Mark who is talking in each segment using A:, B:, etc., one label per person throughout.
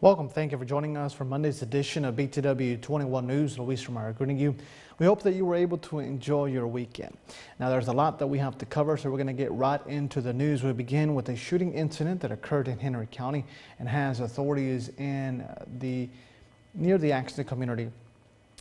A: Welcome. Thank you for joining us for Monday's edition of BTW21 News. Luis Romero greeting you. We hope that you were able to enjoy your weekend. Now, there's a lot that we have to cover, so we're going to get right into the news. We begin with a shooting incident that occurred in Henry County and has authorities in near the accident community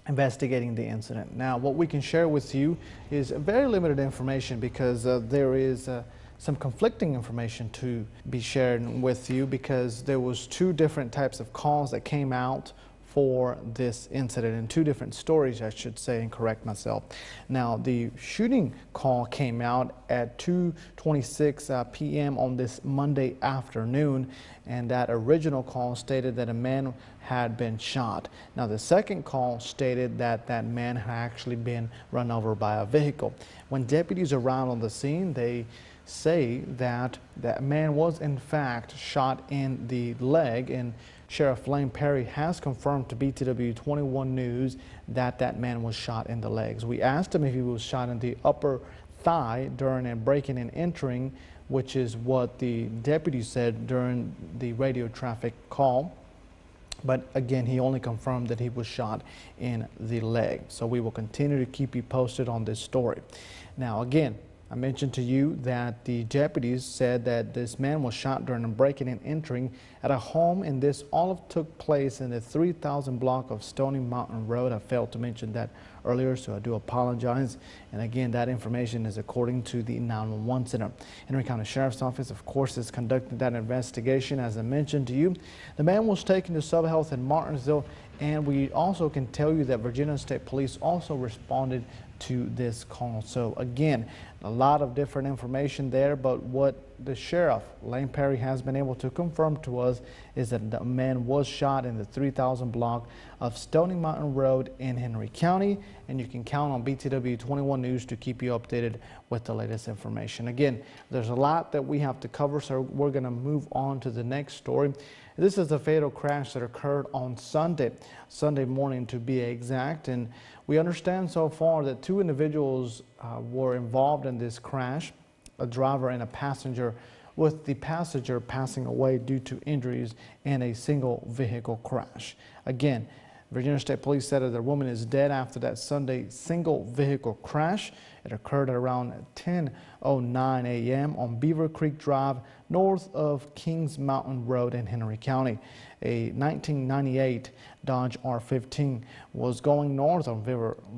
A: investigating the incident. Now, what we can share with you is very limited information because there is some conflicting information to be shared with you because there was two different types of calls that came out for this incident and two different stories, I should say, and correct myself. Now, the shooting call came out at 2:26 p.m. on this Monday afternoon, and that original call stated that a man had been shot. Now, the second call stated that that man had actually been run over by a vehicle. When deputies arrived on the scene, they say that that man was in fact shot in the leg, and Sheriff Lane Perry has confirmed to BTW21 News that that man was shot in the legs. We asked him if he was shot in the upper thigh during a breaking and entering, which is what the deputy said during the radio traffic call. But again, he only confirmed that he was shot in the leg. So we will continue to keep you posted on this story. Now, again, I mentioned to you that the deputies said that this man was shot during a breaking and entering at a home, and this all took place in the 3000 block of Stony Mountain Road. I failed to mention that earlier, so I do apologize. And again, that information is according to the 911 center. Henry County Sheriff's Office, of course, is conducting that investigation. As I mentioned to you, the man was taken to Sub-Health in Martinsville, and we also can tell you that Virginia State Police also responded to this call. So again, a lot of different information there, but what the sheriff, Lane Perry, has been able to confirm to us is that the man was shot in the 3000 block of Stony Mountain Road in Henry County, and you can count on BTW21 News to keep you updated with the latest information. Again, there's a lot that we have to cover, so we're going to move on to the next story. This is a fatal crash that occurred on Sunday morning to be exact, and we understand so far that two individuals were involved in this crash, a driver and a passenger, with the passenger passing away due to injuries in a single vehicle crash. Again, Virginia State Police said that the woman is dead after that Sunday single vehicle crash. It occurred at around 10:09 a.m. on Beaver Creek Drive, north of Kings Mountain Road in Henry County. A 1998 Dodge R15 was going north on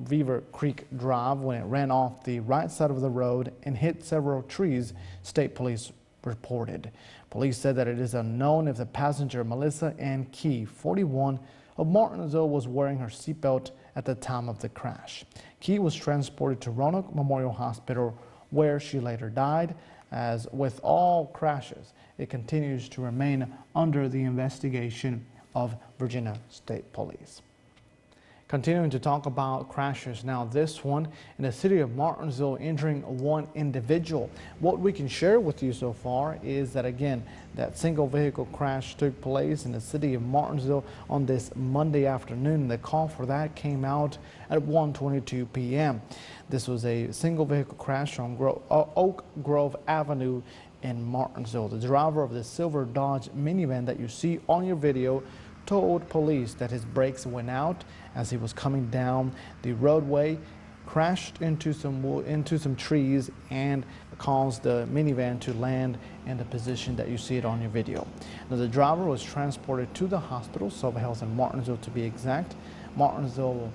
A: Beaver Creek Drive when it ran off the right side of the road and hit several trees, State Police reported. Police said that it is unknown if the passenger, Melissa Ann Key, 41, of Martinsville, was wearing her seatbelt at the time of the crash. Key was transported to Roanoke Memorial Hospital, where she later died. As with all crashes, it continues to remain under the investigation of Virginia State Police. Continuing to talk about crashes now, this one in the city of Martinsville injuring one individual. What we can share with you so far is that, again, that single vehicle crash took place in the city of Martinsville on this Monday afternoon. The call for that came out at 1:22 p.m. This was a single vehicle crash on Oak Grove Avenue in Martinsville. The driver of the silver Dodge minivan that you see on your video told police that his brakes went out as he was coming down the roadway, crashed into some trees, and caused the minivan to land in the position that you see it on your video. Now, the driver was transported to the hospital, Sub-Health in Martinsville to be exact. Martinsville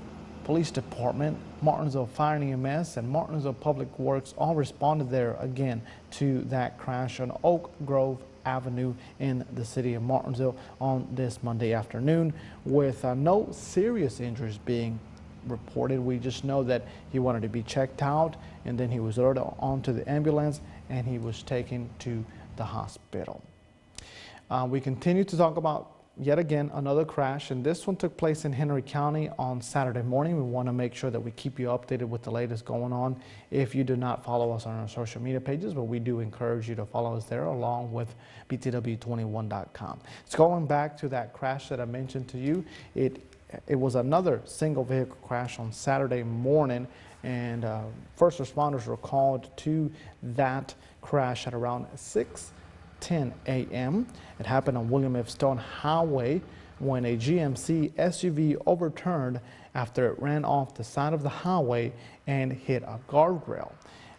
A: Police Department, Martinsville Fire and EMS, and Martinsville Public Works all responded there again to that crash on Oak Grove Avenue in the city of Martinsville on this Monday afternoon, with no serious injuries being reported. We just know that he wanted to be checked out, and then he was ordered onto the ambulance and he was taken to the hospital. We continue to talk about yet again another crash, and this one took place in Henry County on Saturday morning. We want to make sure that we keep you updated with the latest going on. If you do not follow us on our social media pages, but we do encourage you to follow us there along with BTW21.com. It's going back to that crash that I mentioned to you. It was another single vehicle crash on Saturday morning, and first responders were called to that crash at around 6 10 a.m. It happened on William F. Stone Highway when a GMC SUV overturned after it ran off the side of the highway and hit a guardrail.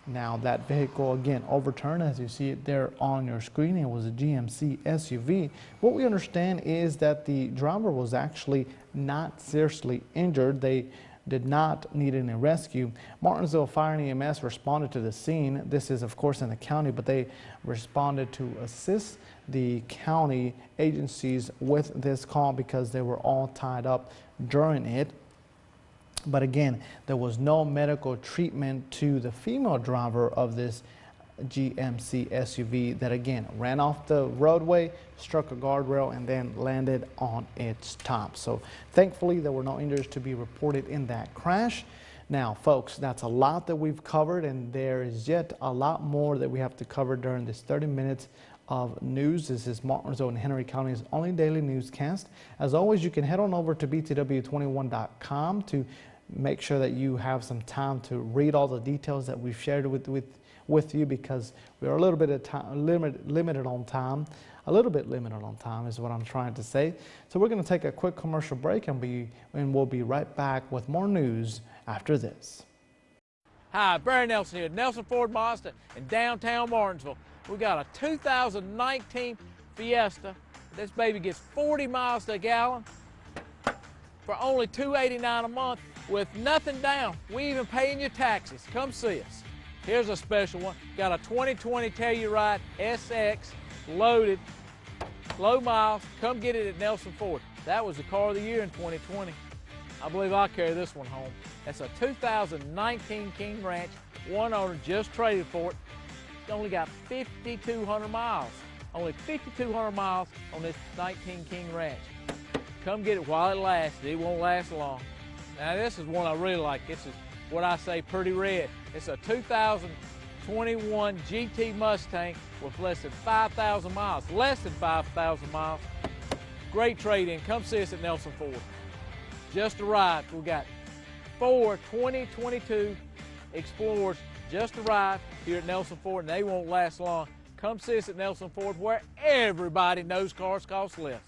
A: Now that vehicle again overturned, as you see it there on your screen. It was a GMC SUV. What we understand is that the driver was actually not seriously injured. They did not need any rescue. Martinsville Fire and EMS responded to the scene. This is of course in the county, but they responded to assist the county agencies with this call because they were all tied up during it. But again, there was no medical treatment to the female driver of this GMC SUV that again ran off the roadway, struck a guardrail, and then landed on its top. So thankfully there were no injuries to be reported in that crash. Now folks, that's a lot that we've covered, and there is yet a lot more that we have to cover during this 30 minutes of news. This is Martinsville and Henry County's only daily newscast. As always, you can head on over to BTW21.com to make sure that you have some time to read all the details that we've shared with you, because we're a little bit of time, limited on time. A little bit limited on time is what I'm trying to say. So we're going to take a quick commercial break, and we'll be right back with more news after this.
B: Hi, Barry Nelson here, Nelson Ford Mazda in downtown Martinsville. We got a 2019 Fiesta. This baby gets 40 miles to a gallon for only $289 a month with nothing down. We even paying your taxes. Come see us. Here's a special one. Got a 2020 Telluride SX loaded, low miles. Come get it at Nelson Ford. That was the car of the year in 2020. I believe I'll carry this one home. That's a 2019 King Ranch. One owner just traded for it. It's only got 5,200 miles. Only 5,200 miles on this 19 King Ranch. Come get it while it lasts. It won't last long. Now this is one I really like. This is what I say pretty red. It's a 2021 GT Mustang with less than 5,000 miles. Less than 5,000 miles. Great trade-in. Come see us at Nelson Ford. Just arrived. We got 4 2022 Explorers just arrived here at Nelson Ford, and they won't last long. Come see us at Nelson Ford, where everybody knows cars cost less.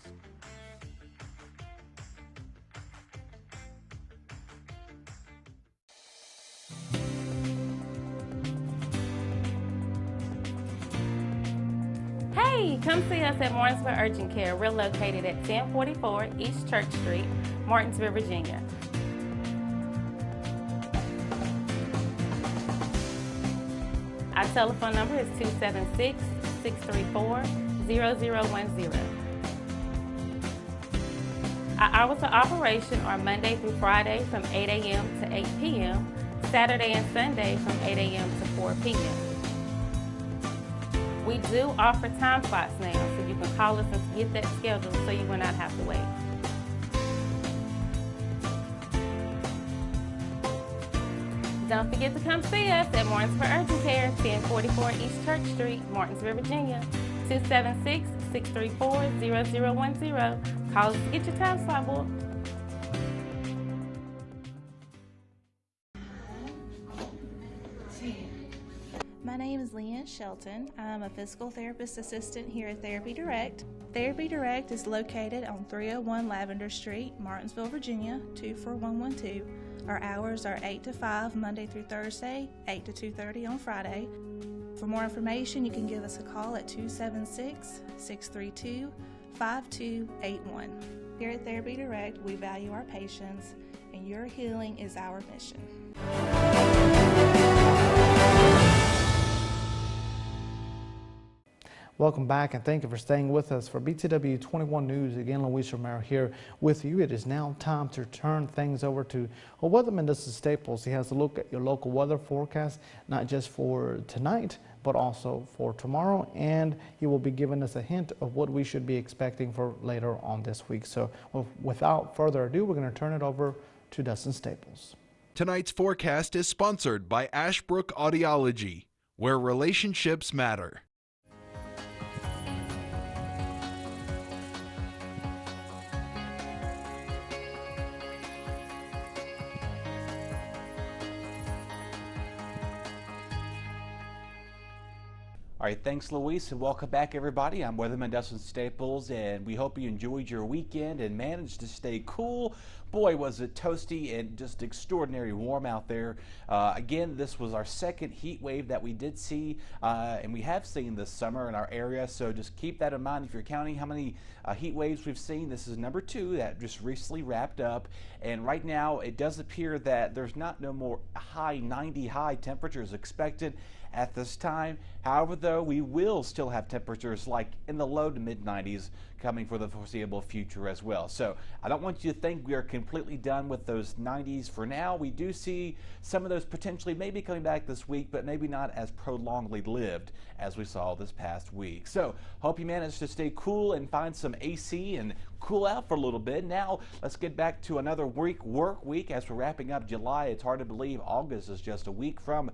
C: Hey, come see us at Martinsville Urgent Care. We're located at 1044 East Church Street, Martinsville, Virginia. Our telephone number is 276-634-0010. Our hours of operation are Monday through Friday from 8 a.m. to 8 p.m., Saturday and Sunday from 8 a.m. to 4 p.m. We do offer time slots now, so you can call us and get that scheduled so you will not have to wait. Don't forget to come see us at Martinsville Urgent Care, 1044 East Church Street, Martinsville, Virginia, 276-634-0010. Call us to get your time slot booked.
D: My name is Leanne Shelton. I'm a physical therapist assistant here at Therapy Direct. Therapy Direct is located on 301 Lavender Street, Martinsville, Virginia, 24112. Our hours are 8 to 5 Monday through Thursday, 8 to 2:30 on Friday. For more information, you can give us a call at 276-632-5281. Here at Therapy Direct, we value our patients, and your healing is our mission.
A: Welcome back, and thank you for staying with us for BTW21 News. Again, Luis Romero here with you. It is now time to turn things over to a weatherman. This is Staples. He has a look at your local weather forecast, not just for tonight, but also for tomorrow, and he will be giving us a hint of what we should be expecting for later on this week. So without further ado, we're going to turn it over to Dustin Staples.
E: Tonight's forecast is sponsored by Ashbrook Audiology, where relationships matter.
F: All right, thanks, Luis, and welcome back, everybody. I'm Weatherman Dustin Staples, and we hope you enjoyed your weekend and managed to stay cool. Boy, was it toasty and just extraordinary warm out there. Again, this was our second heat wave that we did see, and we have seen this summer in our area, so just keep that in mind if you're counting how many heat waves we've seen. This is number 2 that just recently wrapped up, and right now it does appear that there's no more high 90 high temperatures expected at this time. However, though, we will still have temperatures like in the low to mid 90s coming for the foreseeable future as well. So I don't want you to think we are completely done with those 90s for now. We do see some of those potentially maybe coming back this week, but maybe not as prolongedly lived as we saw this past week. So hope you managed to stay cool and find some AC and cool out for a little bit. Now let's get back to another work week as we're wrapping up July. It's hard to believe August is just a week from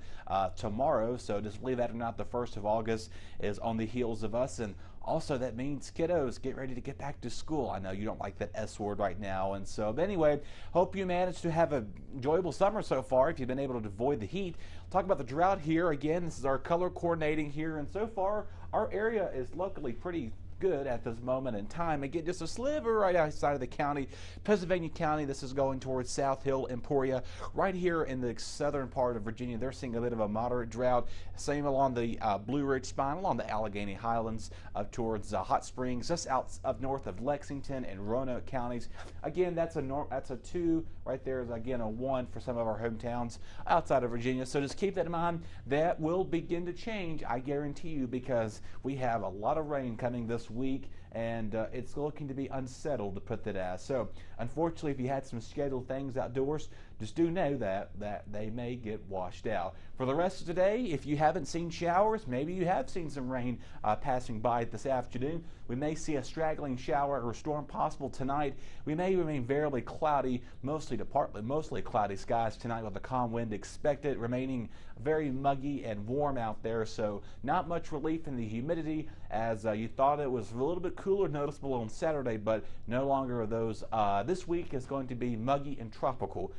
F: tomorrow, so just believe that or not, the 1st of August is on the heels of us. And also, that means kiddos, get ready to get back to school. I know you don't like that S word right now. And so, but anyway, hope you managed to have an enjoyable summer so far if you've been able to avoid the heat. Talk about the drought here. Again, this is our color coordinating here. And so far, our area is luckily pretty good at this moment in time. Again, just a sliver right outside of the county, Pennsylvania County. This is going towards South Hill, Emporia. Right here in the southern part of Virginia, they're seeing a bit of a moderate drought. Same along the Blue Ridge Spine, along the Allegheny Highlands, up towards Hot Springs, just up north of Lexington and Roanoke counties. Again, that's a 2 right there. Is again a 1 for some of our hometowns outside of Virginia. So just keep that in mind. That will begin to change, I guarantee you, because we have a lot of rain coming this week, and it's looking to be unsettled, to put that as. So unfortunately, if you had some scheduled things outdoors, just do know that they may get washed out. For the rest of today, if you haven't seen showers, maybe you have seen some rain passing by this afternoon. We may see a straggling shower or storm possible tonight. We may remain variably cloudy, mostly to partly mostly cloudy skies tonight with a calm wind expected, remaining very muggy and warm out there. So not much relief in the humidity, as you thought it was a little bit cooler noticeable on Saturday, but no longer are those. This week is going to be muggy and tropical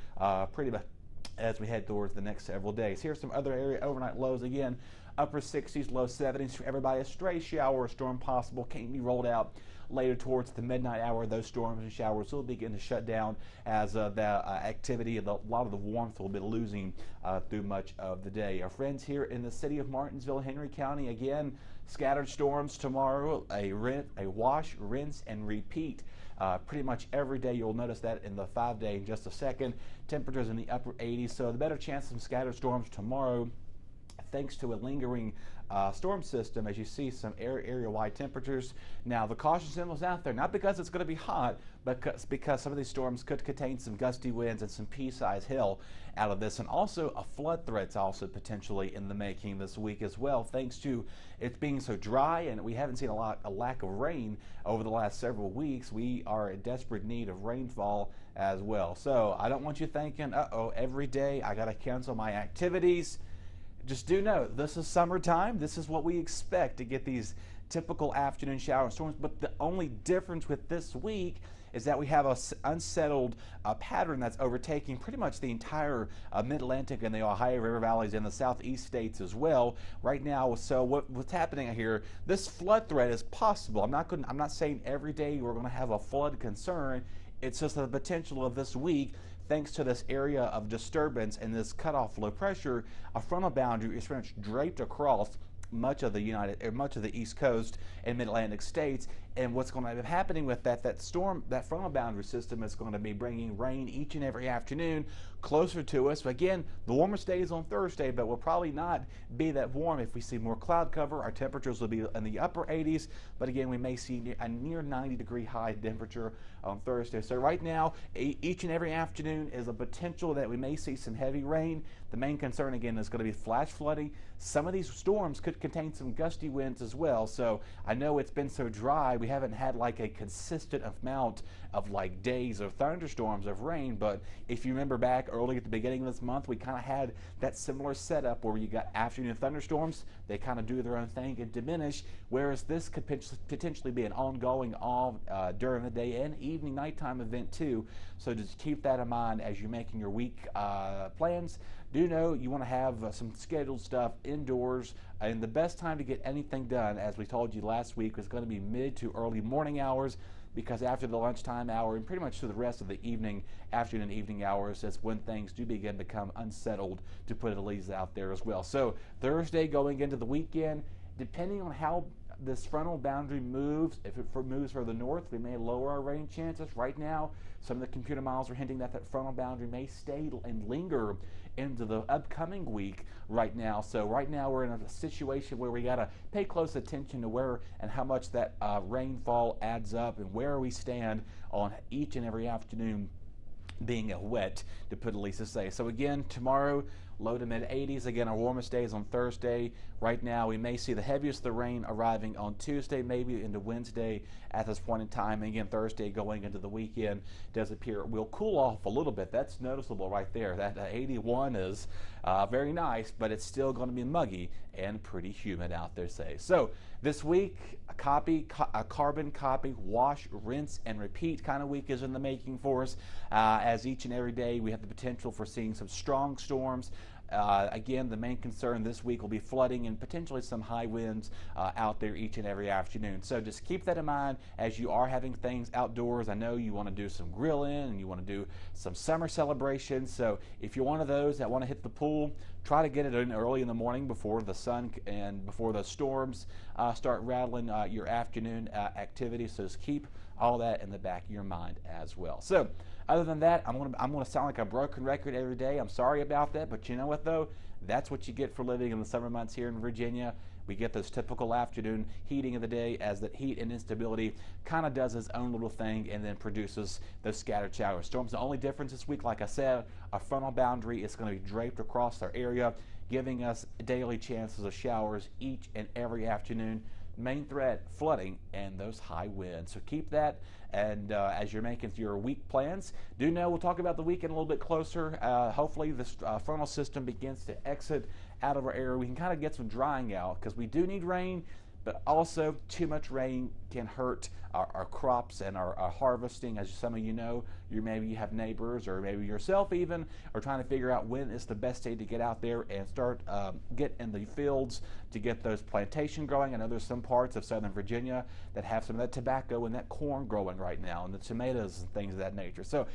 F: pretty much as we head towards the next several days. Here's some other area overnight lows again. Upper 60s, low 70s for everybody. A stray shower or storm possible, can't be rolled out later towards the midnight hour. Those storms and showers will begin to shut down as the activity, a lot of the warmth will be losing through much of the day. Our friends here in the city of Martinsville, Henry County, again, scattered storms tomorrow, a wash, rinse, and repeat. Pretty much every day. You'll notice that in the 5-day in just a second. Temperatures in the upper 80s, so the better chance of some scattered storms tomorrow, thanks to a lingering storm system, as you see some area-wide temperatures. Now, the caution symbol is out there, not because it's going to be hot, but because some of these storms could contain some gusty winds and some pea-sized hail out of this, and also a flood threat's also potentially in the making this week as well, thanks to it being so dry, and we haven't seen a lack of rain over the last several weeks. We are in desperate need of rainfall as well. So I don't want you thinking, every day I got to cancel my activities. Just do know, this is summertime. This is what we expect to get these typical afternoon shower storms. But the only difference with this week is that we have an unsettled pattern that's overtaking pretty much the entire mid-Atlantic and the Ohio River valleys and the southeast states as well right now. So what's happening here? This flood threat is possible. I'm not saying every day we're going to have a flood concern. It's just the potential of this week. Thanks to this area of disturbance and this cutoff low pressure, a frontal boundary is pretty much draped across much of the East Coast and Mid-Atlantic states. And what's going to be happening with that frontal boundary system is going to be bringing rain each and every afternoon closer to us. But again, the warmest day is on Thursday, but will probably not be that warm. If we see more cloud cover, our temperatures will be in the upper 80s. But again, we may see a near 90-degree high temperature on Thursday. So right now, each and every afternoon is a potential that we may see some heavy rain. The main concern, again, is going to be flash flooding. Some of these storms could contain some gusty winds as well. So I know it's been so dry, we haven't had like a consistent amount of like days of thunderstorms of rain, but if you remember back early at the beginning of this month, we kind of had that similar setup where you got afternoon thunderstorms. They kind of do their own thing and diminish, whereas this could potentially be an ongoing during the day and evening nighttime event too. So just keep that in mind as you're making your week plans. do know you want to have some scheduled stuff indoors, and the best time to get anything done, as we told you last week, is going to be mid to early morning hours, because after the lunchtime hour and pretty much through the rest of the evening, afternoon and evening hours, that's when things do begin to become unsettled, to put it at least out there as well. So Thursday going into the weekend, depending on how this frontal boundary moves, if it moves further north, we may lower our rain chances. Right now, some of the computer models are hinting that that frontal boundary may stay and linger into the upcoming week right now. So right now we're in a situation where we got to pay close attention to where and how much that rainfall adds up and where we stand on each and every afternoon being a wet, to put it least to say. So again, tomorrow, low to mid 80s. Again, our warmest days on Thursday. Right now, we may see the heaviest of the rain arriving on Tuesday, maybe into Wednesday at this point in time. And again, Thursday going into the weekend does appear it will cool off a little bit. That's noticeable right there. That 81 is very nice, but it's still going to be muggy and pretty humid out there, say. So this week, a carbon copy, wash, rinse, and repeat kind of week is in the making for us. As each and every day, we have the potential for seeing some strong storms. Again, the main concern this week will be flooding and potentially some high winds out there each and every afternoon. So just keep that in mind as you are having things outdoors. I know you want to do some grilling and you want to do some summer celebrations. So if you're one of those that want to hit the pool, try to get it in early in the morning before the sun and before the storms start rattling your afternoon activities. So just keep all that in the back of your mind as well. So other than that, I'm gonna sound like a broken record every day. I'm sorry about that, but you know what though? That's what you get for living in the summer months here in Virginia. We get those typical afternoon heating of the day as that heat and instability kind of does its own little thing and then produces those scattered shower storms. The only difference this week, like I said, our frontal boundary is going to be draped across our area, giving us daily chances of showers each and every afternoon. Main threat, flooding and those high winds. So keep that, and as you're making your week plans, do know we'll talk about the weekend a little bit closer. Hopefully this frontal system begins to exit out of our area. We can kind of get some drying out, because we do need rain, but also too much rain can hurt our crops and our harvesting. As some of you know, maybe you have neighbors or maybe yourself even are trying to figure out when is the best day to get out there and start get in the fields to get those plantation growing. I know there's some parts of Southern Virginia that have some of that tobacco and that corn growing right now, and the tomatoes and things of that nature. So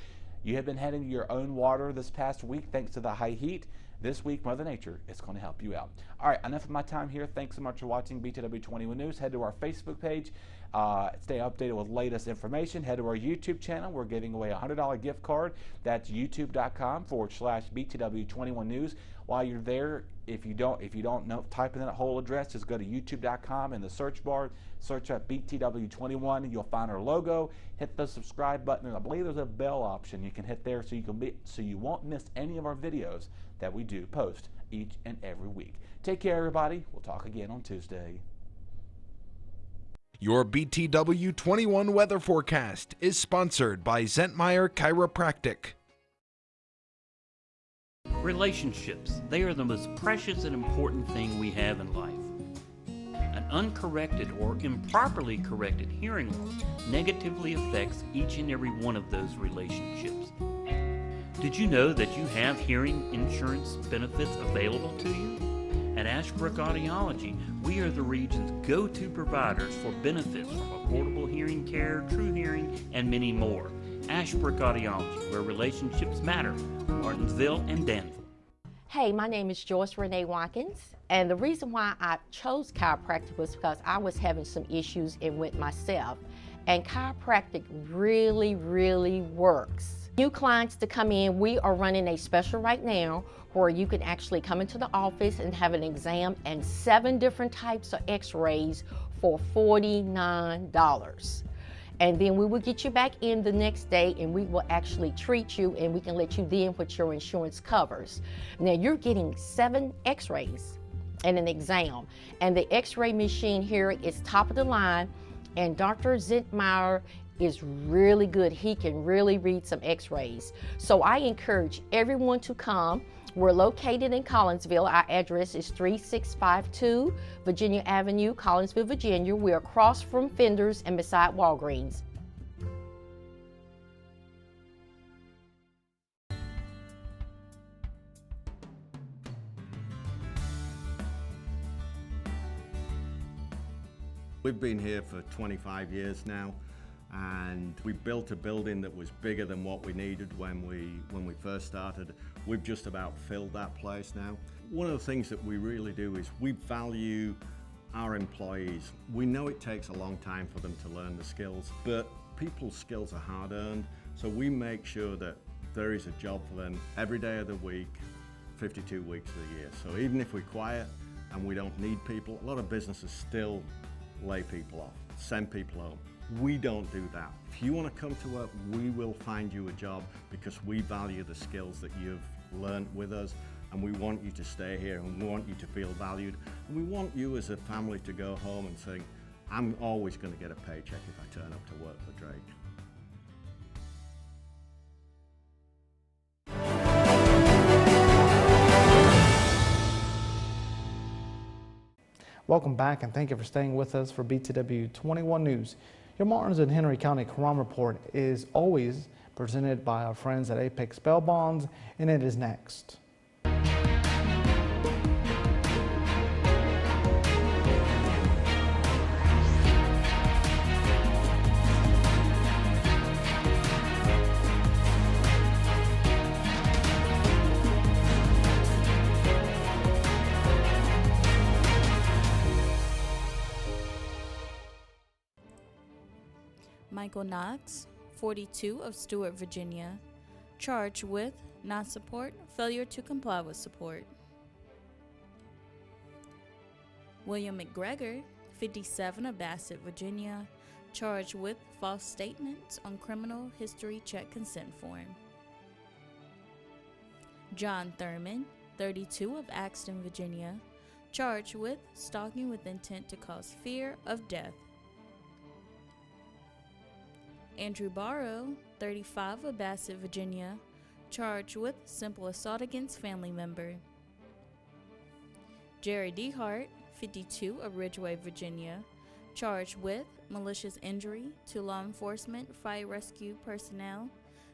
F: you have been heading to your own water this past week thanks to the high heat. This week, Mother Nature is going to help you out. All right, enough of my time here. Thanks so much for watching BTW21 News. Head to our Facebook page. Stay updated with latest information. Head to our YouTube channel. We're giving away a $100 gift card. That's youtube.com/BTW21 News. While you're there, if you don't know, type in that whole address, just go to youtube.com in the search bar, search up BTW21, and you'll find our logo. Hit the subscribe button, and I believe there's a bell option you can hit there so you won't miss any of our videos that we do post each and every week. Take care, everybody. We'll talk again on Tuesday.
E: Your BTW21 weather forecast is sponsored by Zentmeyer Chiropractic.
G: Relationships, they are the most precious and important thing we have in life. An uncorrected or improperly corrected hearing loss negatively affects each and every one of those relationships. Did you know that you have hearing insurance benefits available to you? At Ashbrook Audiology, we are the region's go-to providers for benefits from affordable hearing care, true hearing, and many more. Ashbrook Audiology, where relationships matter, Martinsville and Danville.
H: Hey, my name is Joyce Renee Watkins, and the reason why I chose chiropractic was because I was having some issues with myself, and chiropractic really, really works. New clients to come in, we are running a special right now where you can actually come into the office and have an exam and 7 different types of x-rays for $49. And then we will get you back in the next day and we will actually treat you, and we can let you then what your insurance covers. Now you're getting 7 x-rays and an exam, and the x-ray machine here is top of the line, and Dr. Zentmeyer is really good. He can really read some x-rays. So I encourage everyone to come. We're located in Collinsville. Our address is 3652 Virginia Avenue, Collinsville, Virginia. We're across from Fenders and beside Walgreens.
I: We've been here for 25 years now, and we built a building that was bigger than what we needed when we first started. We've just about filled that place now. One of the things that we really do is we value our employees. We know it takes a long time for them to learn the skills, but people's skills are hard earned, so we make sure that there is a job for them every day of the week, 52 weeks of the year. So even if we're quiet and we don't need people, a lot of businesses still lay people off, send people home. We don't do that. If you want to come to work, we will find you a job because we value the skills that you've learned with us, and we want you to stay here, and we want you to feel valued. And we want you as a family to go home and say, I'm always going to get a paycheck if I turn up to work for Drake.
A: Welcome back, and thank you for staying with us for BTW21 News. Your Martins and Henry County Crime Report is always presented by our friends at Apex Bail Bonds, and it is next.
J: Michael Knox, 42 of Stewart, Virginia, charged with non-support, failure to comply with support. William McGregor, 57 of Bassett, Virginia, charged with false statements on criminal history check consent form. John Thurman, 32 of Axton, Virginia, charged with stalking with intent to cause fear of death. Andrew Barrow, 35 of Bassett, Virginia, charged with simple assault against family member. Jerry DeHart, 52 of Ridgeway, Virginia, charged with malicious injury to law enforcement fire rescue personnel,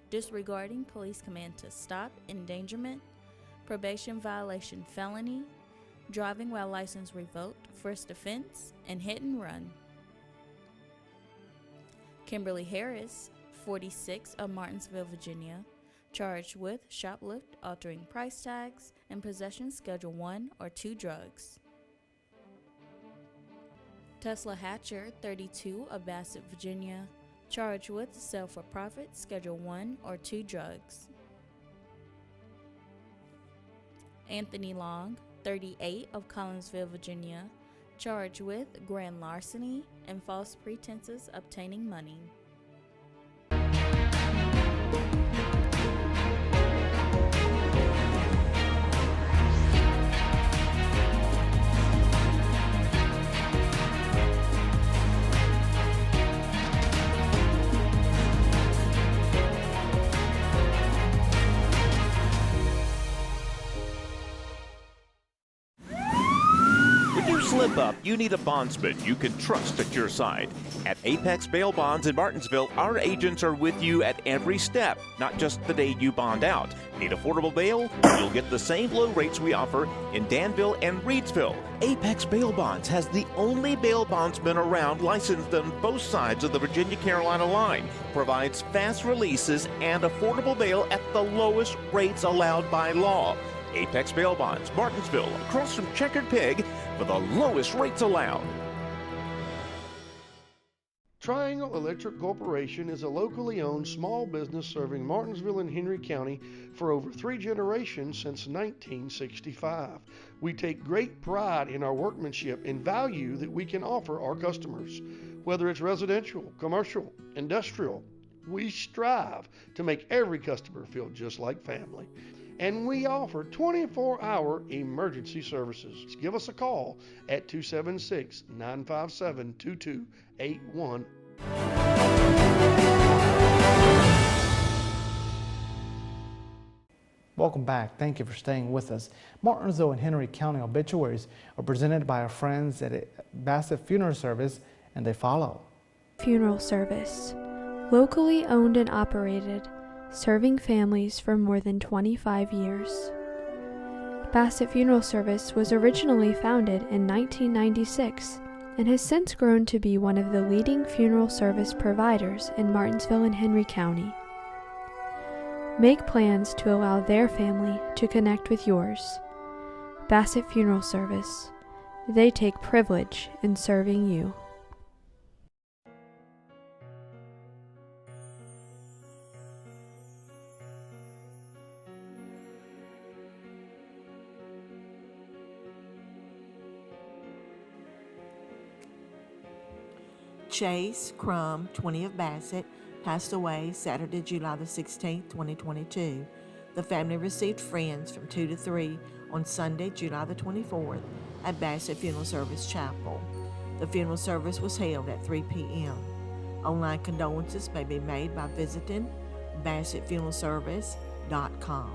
J: disregarding police command to stop, endangerment, probation violation felony, driving while license revoked, first offense, and hit and run. Kimberly Harris, 46 of Martinsville, Virginia, charged with shoplift, altering price tags, and possession Schedule 1 or 2 drugs. Tesla Hatcher, 32 of Bassett, Virginia, charged with sale for profit, Schedule 1 or 2 drugs. Anthony Long, 38 of Collinsville, Virginia, charged with grand larceny and false pretenses obtaining money.
K: Slip up, you need a bondsman you can trust at your side. At Apex Bail Bonds in Martinsville, our agents are with you at every step, not just the day you bond out. Need affordable bail? You'll get the same low rates we offer in Danville and Reedsville. Apex Bail Bonds has the only bail bondsman around licensed on both sides of the Virginia-Carolina line, provides fast releases and affordable bail at the lowest rates allowed by law. Apex Bail Bonds, Martinsville, across from Checkered Pig, for the lowest rates allowed.
L: Triangle Electric Corporation is a locally owned small business serving Martinsville and Henry County for over 3 generations since 1965. We take great pride in our workmanship and value that we can offer our customers. Whether it's residential, commercial, industrial, we strive to make every customer feel just like family. And we offer 24-hour emergency services. Give us a call at 276-957-2281.
A: Welcome back. Thank you for staying with us. Martinsville and Henry County obituaries are presented by our friends at Bassett Funeral Service, and they follow.
M: Funeral Service, locally owned and operated, serving families for more than 25 years. Bassett Funeral Service was originally founded in 1996 and has since grown to be one of the leading funeral service providers in Martinsville and Henry County. Make plans to allow their family to connect with yours. Bassett Funeral Service. They take privilege in serving you.
N: Chase Crum, 20 of Bassett, passed away Saturday, July the 16th, 2022. The family received friends from 2 to 3 on Sunday, July the 24th at Bassett Funeral Service Chapel. The funeral service was held at 3 p.m. Online condolences may be made by visiting BassettFuneralService.com.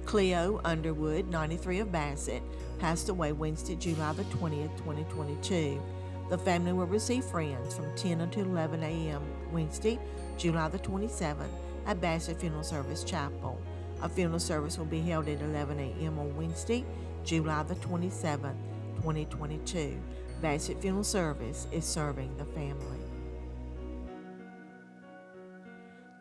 N: Cleo Underwood, 93 of Bassett, passed away Wednesday, July the 20th, 2022. The family will receive friends from 10 until 11 a.m. Wednesday, July the 27th at Bassett Funeral Service Chapel. A funeral service will be held at 11 a.m. on Wednesday, July the 27th, 2022. Bassett Funeral Service is serving the family.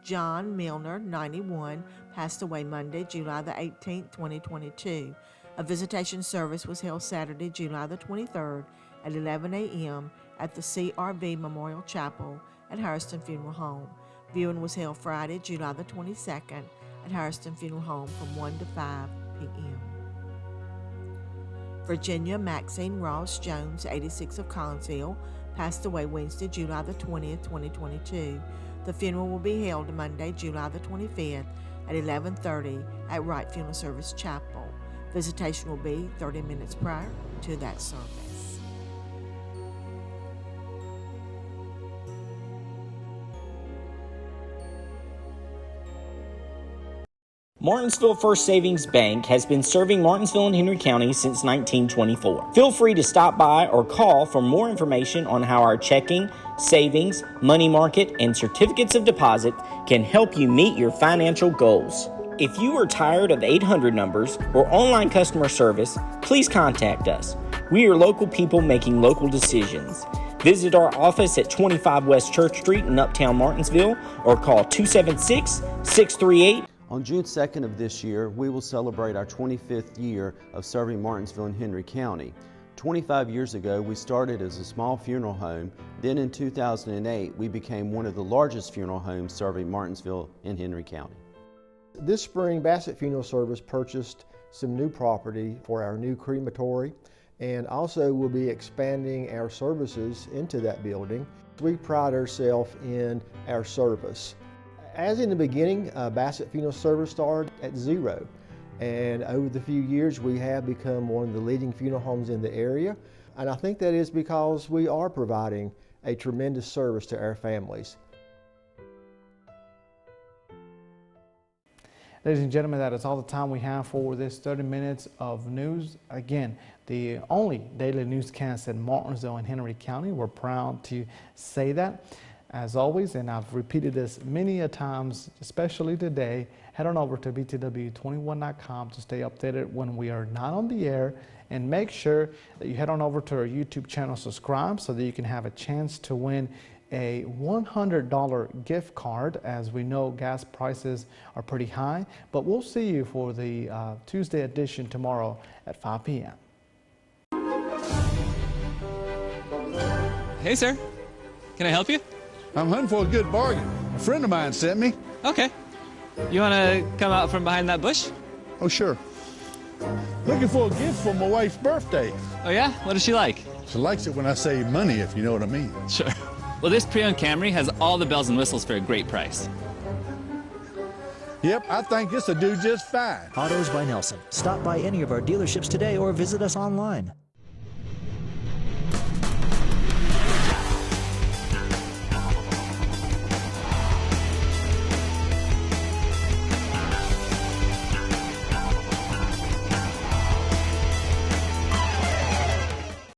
N: John Milner, 91, passed away Monday, July the 18th, 2022. A visitation service was held Saturday, July the 23rd at 11 a.m. at the CRV Memorial Chapel at Harrison Funeral Home. Viewing was held Friday, July the 22nd at Harrison Funeral Home from 1 to 5 p.m. Virginia Maxine Ross Jones, 86 of Collinsville, passed away Wednesday, July the 20th, 2022. The funeral will be held Monday, July the 25th at 11:30 at Wright Funeral Service Chapel. Visitation will be 30 minutes prior to that service.
O: Martinsville First Savings Bank has been serving Martinsville and Henry County since 1924. Feel free to stop by or call for more information on how our checking, savings, money market, and certificates of deposit can help you meet your financial goals. If you are tired of 800 numbers or online customer service, please contact us. We are local people making local decisions. Visit our office at 25 West Church Street in Uptown Martinsville or call 276-638.
P: On June 2nd of this year, we will celebrate our 25th year of serving Martinsville and Henry County. 25 years ago, we started as a small funeral home. Then in 2008, we became one of the largest funeral homes serving Martinsville and Henry County.
Q: This spring, Bassett Funeral Service purchased some new property for our new crematory, and also will be expanding our services into that building. We pride ourselves in our service. As in the beginning, Bassett Funeral Service started at zero, and over the few years we have become one of the leading funeral homes in the area, and I think that is because we are providing a tremendous service to our families.
A: Ladies and gentlemen, that is all the time we have for this 30 minutes of news. Again, the only daily newscast in Martinsville and Henry County. We're proud to say that. As always, and I've repeated this many a times, especially today, head on over to BTW21.com to stay updated when we are not on the air, and make sure that you head on over to our YouTube channel, subscribe, so that you can have a chance to win a $100 gift card. As we know, gas prices are pretty high, but we'll see you for the Tuesday edition tomorrow at 5 p.m.
R: Hey, sir. Can I help you?
S: I'm hunting for a good bargain. A friend of mine sent me.
R: Okay. You want to come out from behind that bush?
S: Oh, sure. Looking for a gift for my wife's birthday.
R: Oh, yeah? What does she like?
S: She likes it when I say money, if you know what I mean.
R: Sure. Well, this pre-owned Camry has all the bells and whistles for a great price.
S: Yep, I think this'll do just fine.
T: Autos by Nelson. Stop by any of our dealerships today or visit us online.